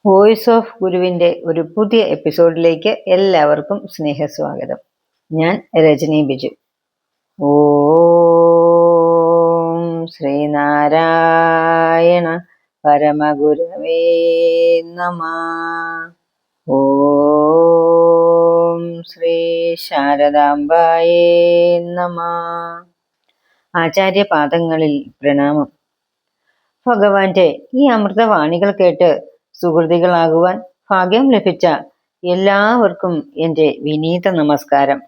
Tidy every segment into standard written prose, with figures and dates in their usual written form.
Voice of ഗുരുവിൻ്റെ ഒരു പുതിയ എപ്പിസോഡിലേക്ക് എല്ലാവർക്കും സ്നേഹസ്വാഗതം. ഞാൻ രജനി ബിജു. ഓം ശ്രീനാരായണ പരമഗുരവേ നമഃ. ഓം ശ്രീ ശാരദാംബായേ നമഃ. ആചാര്യപാദങ്ങളിൽ പ്രണാമം. ഭഗവാന്റെ ഈ അമൃതവാണികൾ കേട്ട് സുഹൃതികളാകുവാൻ ഭാഗ്യം ലഭിച്ച എല്ലാവർക്കും എൻ്റെ വിനീത നമസ്കാരം.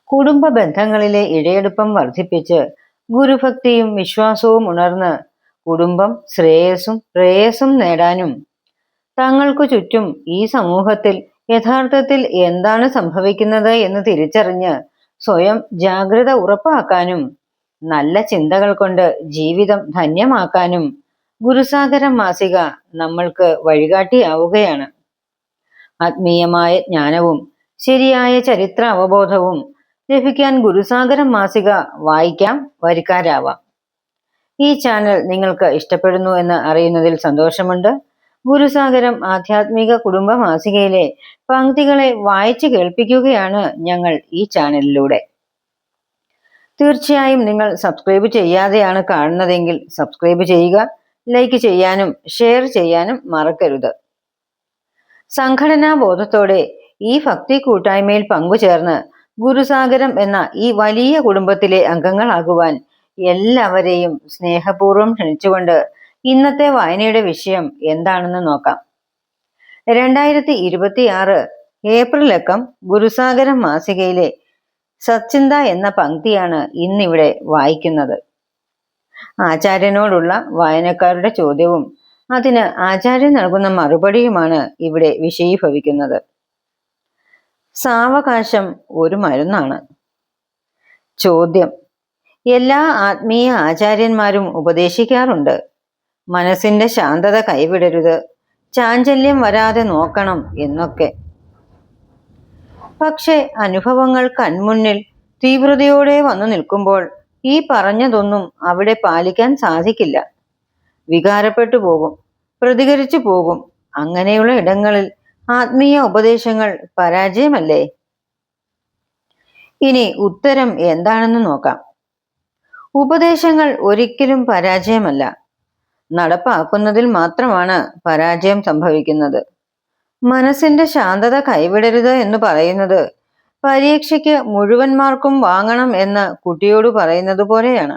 കുടുംബ ബന്ധങ്ങളിലെ ഇഴയെടുപ്പം വർദ്ധിപ്പിച്ച് ഗുരുഭക്തിയും വിശ്വാസവും ഉണർന്ന് കുടുംബം ശ്രേയസ്സും പ്രേയസ്സും നേടാനും തങ്ങൾക്കു ചുറ്റും ഈ സമൂഹത്തിൽ യഥാർത്ഥത്തിൽ എന്താണ് സംഭവിക്കുന്നത് എന്ന് തിരിച്ചറിഞ്ഞ് സ്വയം ജാഗ്രത ഉറപ്പാക്കാനും നല്ല ചിന്തകൾ കൊണ്ട് ജീവിതം ധന്യമാക്കാനും ഗുരുസാഗരം മാസിക നമ്മൾക്ക് വഴികാട്ടിയാവുകയാണ്. ആത്മീയമായ ജ്ഞാനവും ശരിയായ ചരിത്ര അവബോധവും ലഭിക്കാൻ ഗുരുസാഗരം മാസിക വായിക്കാം, വരിക്കാരാവാം. ഈ ചാനൽ നിങ്ങൾക്ക് ഇഷ്ടപ്പെടുന്നു എന്ന് അറിയുന്നതിൽ സന്തോഷമുണ്ട്. ഗുരുസാഗരം ആധ്യാത്മിക കുടുംബ മാസികയിലെ പങ്ക്തികളെ വായിച്ചു കേൾപ്പിക്കുകയാണ് ഞങ്ങൾ ഈ ചാനലിലൂടെ. തീർച്ചയായും നിങ്ങൾ സബ്സ്ക്രൈബ് ചെയ്യാതെയാണ് കാണുന്നതെങ്കിൽ സബ്സ്ക്രൈബ് ചെയ്യുക, ലൈക്ക് ചെയ്യാനും ഷെയർ ചെയ്യാനും മറക്കരുത്. സംഘടനാ ബോധത്തോടെ ഈ ഭക്തി കൂട്ടായ്മയിൽ പങ്കുചേർന്ന് ഗുരുസാഗരം എന്ന ഈ വലിയ കുടുംബത്തിലെ അംഗങ്ങളാകുവാൻ എല്ലാവരെയും സ്നേഹപൂർവ്വം ക്ഷണിച്ചുകൊണ്ട് ഇന്നത്തെ വായനയുടെ വിഷയം എന്താണെന്ന് നോക്കാം. 2026 ഏപ്രിൽ അക്കം ഗുരുസാഗരം മാസികയിലെ സച്ചിന്ത എന്ന പങ്ക്തിയാണ് ഇന്നിവിടെ വായിക്കുന്നത്. ആചാര്യനോടുള്ള വായനക്കാരുടെ ചോദ്യവും അതിന് ആചാര്യൻ നൽകുന്ന മറുപടിയുമാണ് ഇവിടെ വിഷയീഭവിക്കുന്നത്. സാവകാശം ഒരു മരുന്നാണ്. ചോദ്യം: എല്ലാ ആത്മീയ ആചാര്യന്മാരും ഉപദേശിക്കാറുണ്ട്, മനസ്സിന്റെ ശാന്തത കൈവിടരുത്, ചാഞ്ചല്യം വരാതെ നോക്കണം എന്നൊക്കെ. പക്ഷെ അനുഭവങ്ങൾ കൺമുന്നിൽ തീവ്രതയോടെ വന്നു നിൽക്കുമ്പോൾ ഈ പറഞ്ഞതൊന്നും അവിടെ പാലിക്കാൻ സാധിക്കില്ല. വികാരപ്പെട്ടു പോകും, പ്രതികരിച്ചു പോകും. അങ്ങനെയുള്ള ഇടങ്ങളിൽ ആത്മീയ ഉപദേശങ്ങൾ പരാജയമല്ലേ? ഇനി ഉത്തരം എന്താണെന്ന് നോക്കാം. ഉപദേശങ്ങൾ ഒരിക്കലും പരാജയമല്ല, നടപ്പാക്കുന്നതിൽ മാത്രമാണ് പരാജയം സംഭവിക്കുന്നത്. മനസ്സിന്റെ ശാന്തത കൈവിടരുത് എന്ന് പറയുന്നത് പരീക്ഷയ്ക്ക് മുഴുവൻ മാർക്കും വാങ്ങണം എന്ന് കുട്ടിയോട് പറയുന്നത് പോലെയാണ്.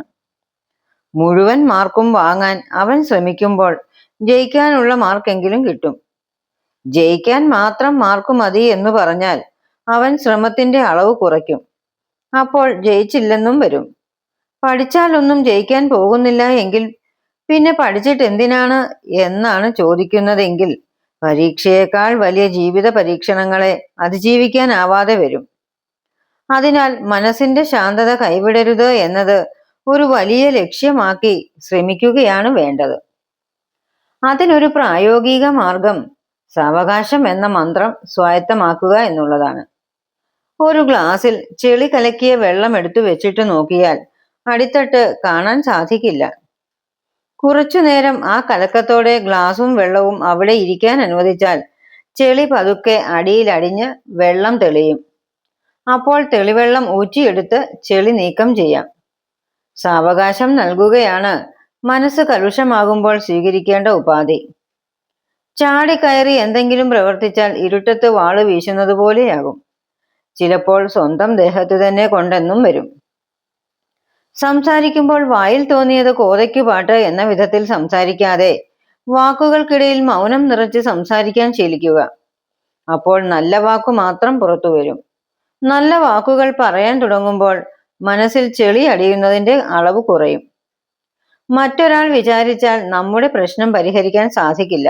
മുഴുവൻ മാർക്കും വാങ്ങാൻ അവൻ ശ്രമിക്കുമ്പോൾ ജയിക്കാനുള്ള മാർക്കെങ്കിലും കിട്ടും. ജയിക്കാൻ മാത്രം മാർക്ക് മതി എന്ന് പറഞ്ഞാൽ അവൻ ശ്രമത്തിന്റെ അളവ് കുറയ്ക്കും. അപ്പോൾ ജയിച്ചില്ലെന്നും വരും. പഠിച്ചാലൊന്നും ജയിക്കാൻ പോകുന്നില്ല എങ്കിൽ പിന്നെ പഠിച്ചിട്ട് എന്തിനാണ് എന്നാണ് ചോദിക്കുന്നതെങ്കിൽ പരീക്ഷയേക്കാൾ വലിയ ജീവിത പരീക്ഷണങ്ങളെ അതിജീവിക്കാനാവാതെ വരും. അതിനാൽ മനസ്സിന്റെ ശാന്തത കൈവിടരുത് എന്നത് ഒരു വലിയ ലക്ഷ്യമാക്കി ശ്രമിക്കുകയാണ് വേണ്ടത്. അതിനൊരു പ്രായോഗിക മാർഗം സാവകാശം എന്ന മന്ത്രം സ്വായത്തമാക്കുക എന്നുള്ളതാണ്. ഒരു ഗ്ലാസ്സിൽ ചെളി കലക്കിയ വെള്ളം എടുത്തു വെച്ചിട്ട് നോക്കിയാൽ അടിത്തട്ട് കാണാൻ സാധിക്കില്ല. കുറച്ചു നേരം ആ കലക്കത്തോടെ ഗ്ലാസും വെള്ളവും അവിടെ ഇരിക്കാൻ അനുവദിച്ചാൽ ചെളി പതുക്കെ അടിയിലടിഞ്ഞ് വെള്ളം തെളിയും. അപ്പോൾ തെളിവെള്ളം ഊറ്റിയെടുത്ത് ചെളി നീക്കം ചെയ്യാം. സാവകാശം നൽകുകയാണ് മനസ്സ് കലുഷമാകുമ്പോൾ സ്വീകരിക്കേണ്ട ഉപാധി. ചാടിക്കയറി എന്തെങ്കിലും പ്രവർത്തിച്ചാൽ ഇരുട്ടത്ത് വാള് വീശുന്നത് പോലെയാകും. ചിലപ്പോൾ സ്വന്തം ദേഹത്ത് തന്നെ കൊണ്ടെന്നും വരും. സംസാരിക്കുമ്പോൾ വായിൽ തോന്നിയത് കോതയ്ക്കു പാട്ട് എന്ന വിധത്തിൽ സംസാരിക്കാതെ വാക്കുകൾക്കിടയിൽ മൗനം നിറച്ച് സംസാരിക്കാൻ ശീലിക്കുക. അപ്പോൾ നല്ല വാക്കു മാത്രം പുറത്തു വരും. നല്ല വാക്കുകൾ പറയാൻ തുടങ്ങുമ്പോൾ മനസ്സിൽ ചെളി അടിയുന്നതിന്റെ അളവ് കുറയും. മറ്റൊരാൾ വിചാരിച്ചാൽ നമ്മുടെ പ്രശ്നം പരിഹരിക്കാൻ സാധിക്കില്ല.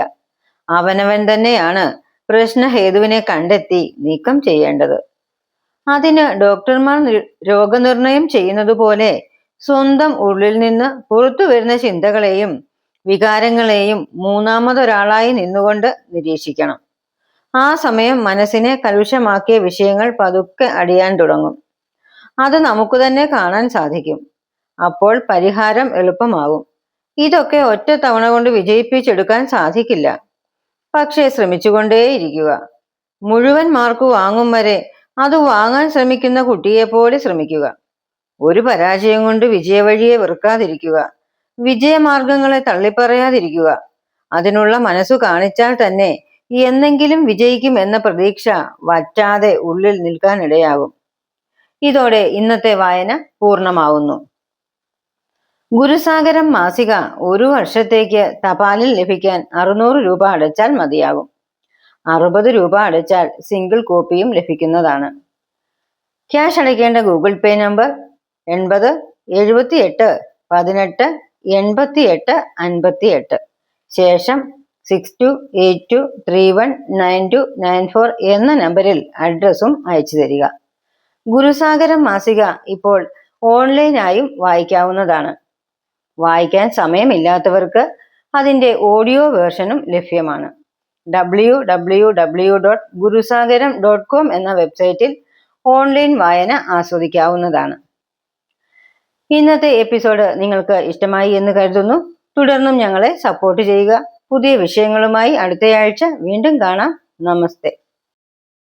അവനവൻ തന്നെയാണ് പ്രശ്നഹേതുവിനെ കണ്ടെത്തി നീക്കം ചെയ്യേണ്ടത്. അതിന് ഡോക്ടർമാർ രോഗനിർണയം ചെയ്യുന്നത് പോലെ സ്വന്തം ഉള്ളിൽ നിന്ന് പുറത്തു വരുന്ന ചിന്തകളെയും വികാരങ്ങളെയും മൂന്നാമതൊരാളായി നിന്നുകൊണ്ട് നിരീക്ഷിക്കണം. ആ സമയം മനസ്സിനെ കലുഷമാക്കിയ വിഷയങ്ങൾ പതുക്കെ അടിയാൻ തുടങ്ങും. അത് നമുക്ക് തന്നെ കാണാൻ സാധിക്കും. അപ്പോൾ പരിഹാരം എളുപ്പമാകും. ഇതൊക്കെ ഒറ്റ തവണ കൊണ്ട് വിജയിപ്പിച്ചെടുക്കാൻ സാധിക്കില്ല. പക്ഷേ ശ്രമിച്ചുകൊണ്ടേയിരിക്കുക. മുഴുവൻ മാർക്ക് വാങ്ങും വരെ അത് വാങ്ങാൻ ശ്രമിക്കുന്ന കുട്ടിയെപ്പോലെ ശ്രമിക്കുക. ഒരു പരാജയം കൊണ്ട് വിജയവഴിയെ വെറുക്കാതിരിക്കുക. വിജയമാർഗങ്ങളെ തള്ളിപ്പറയാതിരിക്കുക. അതിനുള്ള മനസ്സു കാണിച്ചാൽ തന്നെ എന്നെങ്കിലും വിജയിക്കും എന്ന പ്രതീക്ഷ വറ്റാതെ ഉള്ളിൽ നിൽക്കാനിടയാകും. ഇതോടെ ഇന്നത്തെ വായന പൂർണ്ണമാവുന്നു. ഗുരുസാഗരം മാസിക 1 വർഷത്തേക്ക് തപാലിൽ ലഭിക്കാൻ 600 രൂപ അടച്ചാൽ മതിയാകും. 60 രൂപ അടച്ചാൽ സിംഗിൾ കോപ്പിയും ലഭിക്കുന്നതാണ്. ക്യാഷ് അടയ്ക്കേണ്ട ഗൂഗിൾ പേ നമ്പർ 80 78 18 88 58, ശേഷം 6282319294 എന്ന നമ്പറിൽ അഡ്രസ്സും അയച്ചു തരിക. ഗുരുസാഗരം മാസിക ഇപ്പോൾ ഓൺലൈനായും വായിക്കാവുന്നതാണ്. വായിക്കാൻ സമയമില്ലാത്തവർക്ക് അതിൻ്റെ ഓഡിയോ വേർഷനും ലഭ്യമാണ്. www.guruSagaram.com എന്ന വെബ്സൈറ്റിൽ ഓൺലൈൻ വായന ആസ്വദിക്കാവുന്നതാണ്. ഇന്നത്തെ എപ്പിസോഡ് നിങ്ങൾക്ക് ഇഷ്ടമായി എന്ന് കരുതുന്നു. തുടർന്നും ഞങ്ങളെ സപ്പോർട്ട് ചെയ്യുക. പുതിയ വിഷയങ്ങളുമായി അടുത്തയാഴ്ച വീണ്ടും കാണാം. നമസ്തേ.